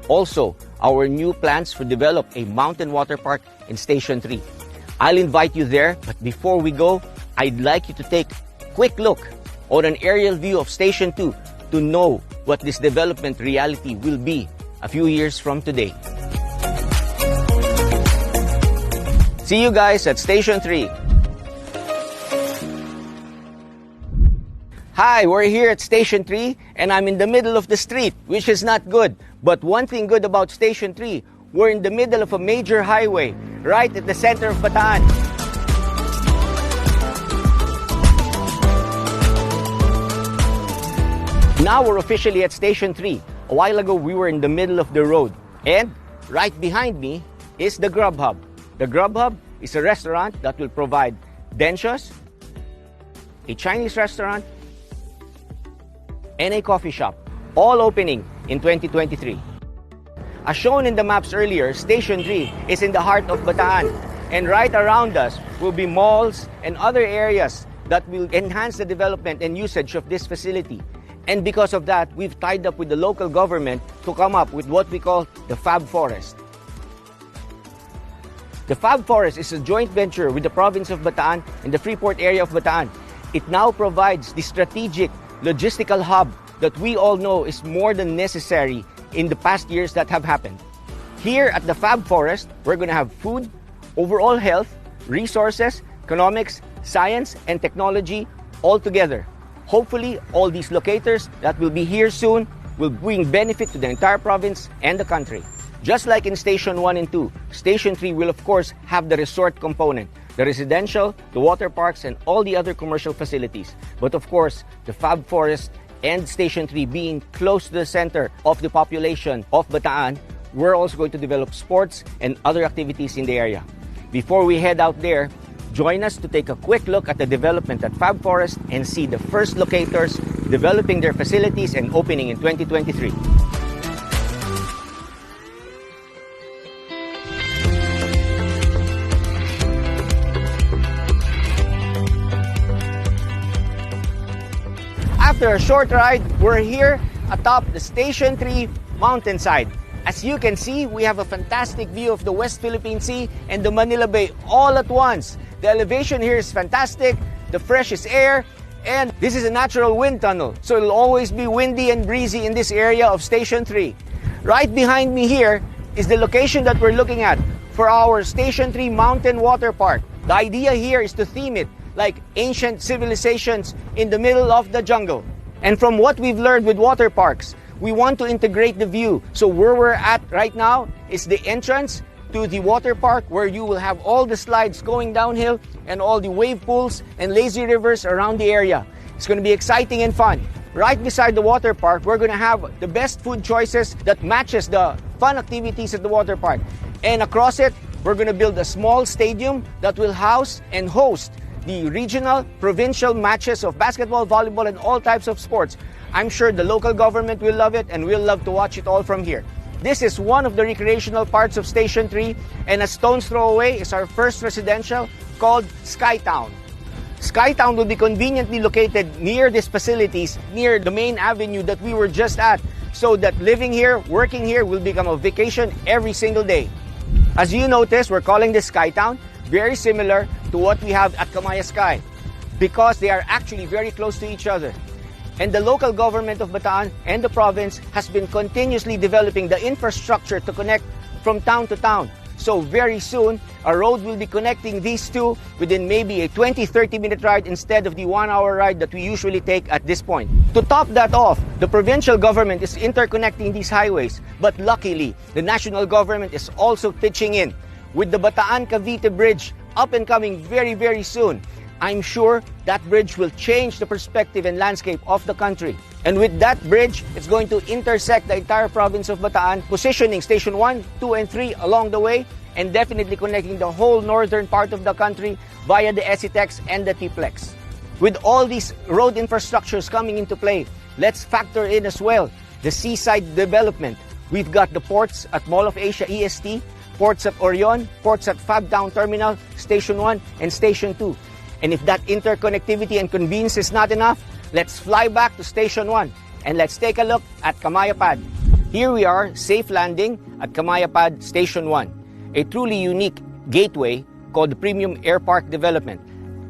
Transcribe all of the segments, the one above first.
Also, our new plans to develop a mountain water park in Station 3. I'll invite you there, but before we go, I'd like you to take a quick look on an aerial view of Station 2 to know what this development reality will be a few years from today. See you guys at Station 3. Hi, we're here at Station 3 and I'm in the middle of the street, which is not good. But one thing good about Station 3, we're in the middle of a major highway, right at the center of Bataan. Now we're officially at Station 3. A while ago, we were in the middle of the road. And right behind me is the Grub Hub. The Grub Hub is a restaurant that will provide benches, a Chinese restaurant, and a coffee shop, all opening in 2023. As shown in the maps earlier, Station 3 is in the heart of Bataan, and right around us will be malls and other areas that will enhance the development and usage of this facility. And because of that, we've tied up with the local government to come up with what we call the Fab Forest. The Fab Forest is a joint venture with the province of Bataan and the Freeport area of Bataan. It now provides the strategic logistical hub that we all know is more than necessary in the past years that have happened. Here at the Fab Forest, we're going to have food, overall health, resources, economics, science, and technology all together. Hopefully, all these locators that will be here soon will bring benefit to the entire province and the country. Just like in Station 1 and 2, Station 3 will of course have the resort component, the residential, the water parks, and all the other commercial facilities. But of course, the Fab Forest and Station 3 being close to the center of the population of Bataan, we're also going to develop sports and other activities in the area. Before we head out there, join us to take a quick look at the development at Fab Forest and see the first locators developing their facilities and opening in 2023. After a short ride, we're here atop the Station 3 mountainside. As you can see, we have a fantastic view of the West Philippine Sea and the Manila Bay all at once. The elevation here is fantastic, the freshest air, and this is a natural wind tunnel, so it'll always be windy and breezy in this area of Station 3. Right behind me here is the location that we're looking at for our Station 3 Mountain Water Park. The idea here is to theme it like ancient civilizations in the middle of the jungle. And from what we've learned with water parks, we want to integrate the view. So where we're at right now is the entrance to the water park, where you will have all the slides going downhill and all the wave pools and lazy rivers around the area. It's going to be exciting and fun. Right beside the water park, we're going to have the best food choices that matches the fun activities at the water park. And across it, we're going to build a small stadium that will house and host the regional, provincial matches of basketball, volleyball, and all types of sports. I'm sure the local government will love it, and we'll love to watch it all from here. This is one of the recreational parts of Station 3, and a stone's throw away is our first residential called Skytown. Skytown will be conveniently located near these facilities, near the main avenue that we were just at, so that living here, working here will become a vacation every single day. As you notice, we're calling this Skytown, very similar to what we have at Camaya Sky, because they are actually very close to each other. And the local government of Bataan and the province has been continuously developing the infrastructure to connect from town to town. So very soon, a road will be connecting these two within maybe a 20-30 minute ride instead of the 1 hour ride that we usually take at this point. To top that off, the provincial government is interconnecting these highways, but luckily, the national government is also pitching in with the Bataan-Cavite Bridge up and coming very, very soon. I'm sure that bridge will change the perspective and landscape of the country. And with that bridge, it's going to intersect the entire province of Bataan, positioning Station 1, 2, and 3 along the way, and definitely connecting the whole northern part of the country via the SETEX and the TPLEX. With all these road infrastructures coming into play, let's factor in as well the seaside development. We've got the ports at Mall of Asia EST, ports at Orion, ports at Fabtown Terminal, Station 1, and Station 2. And if that interconnectivity and convenience is not enough, let's fly back to Station 1 and let's take a look at Camaya Pad. Here we are, safe landing at Camaya Pad Station 1, a truly unique gateway called the Premium Air Park Development.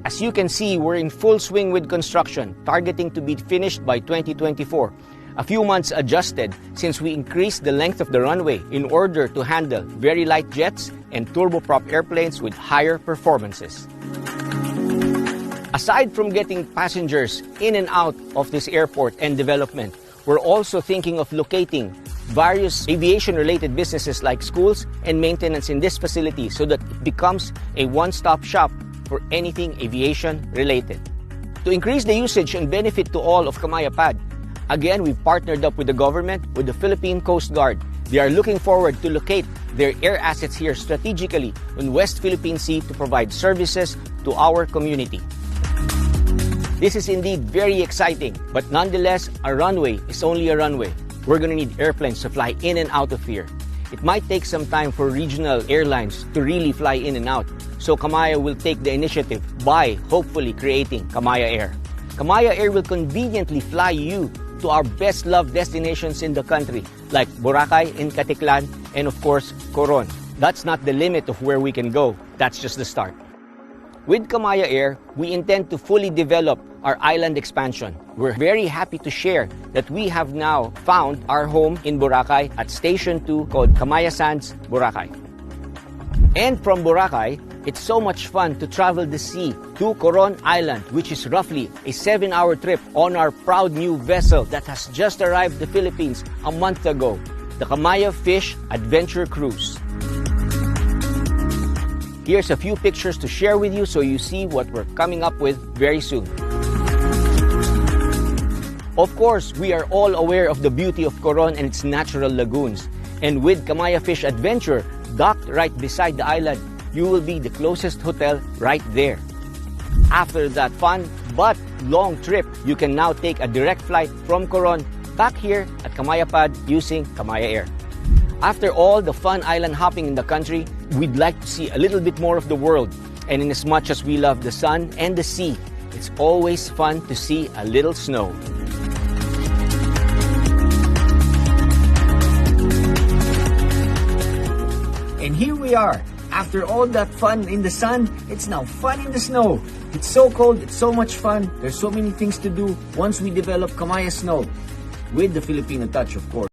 As you can see, we're in full swing with construction, targeting to be finished by 2024. A few months adjusted since we increased the length of the runway in order to handle very light jets and turboprop airplanes with higher performances. Aside from getting passengers in and out of this airport and development, we're also thinking of locating various aviation-related businesses like schools and maintenance in this facility so that it becomes a one-stop shop for anything aviation-related. To increase the usage and benefit to all of Camaya Pad, again, we've partnered up with the government, with the Philippine Coast Guard. They are looking forward to locate their air assets here strategically on West Philippine Sea to provide services to our community. This is indeed very exciting, but nonetheless, a runway is only a runway. We're going to need airplanes to fly in and out of here. It might take some time for regional airlines to really fly in and out, so Camaya will take the initiative by hopefully creating Camaya Air. Camaya Air will conveniently fly you to our best-loved destinations in the country, like Boracay and Caticlan, and of course, Coron. That's not the limit of where we can go. That's just the start. With Camaya Air, we intend to fully develop our island expansion. We're very happy to share that we have now found our home in Boracay at Station 2 called Camaya Sands, Boracay. And from Boracay, it's so much fun to travel the sea to Coron Island, which is roughly a 7-hour trip on our proud new vessel that has just arrived the Philippines a month ago, the Camaya Fish Adventure Cruise. Here's a few pictures to share with you so you see what we're coming up with very soon. Of course, we are all aware of the beauty of Coron and its natural lagoons. And with Camaya Fish Adventure docked right beside the island, you will be the closest hotel right there. After that fun but long trip, you can now take a direct flight from Coron back here at Camaya Pad using Camaya Air. After all the fun island hopping in the country, we'd like to see a little bit more of the world. And in as much as we love the sun and the sea, it's always fun to see a little snow. And here we are. After all that fun in the sun, it's now fun in the snow. It's so cold, it's so much fun. There's so many things to do once we develop Camaya Snow with the Filipino touch, of course.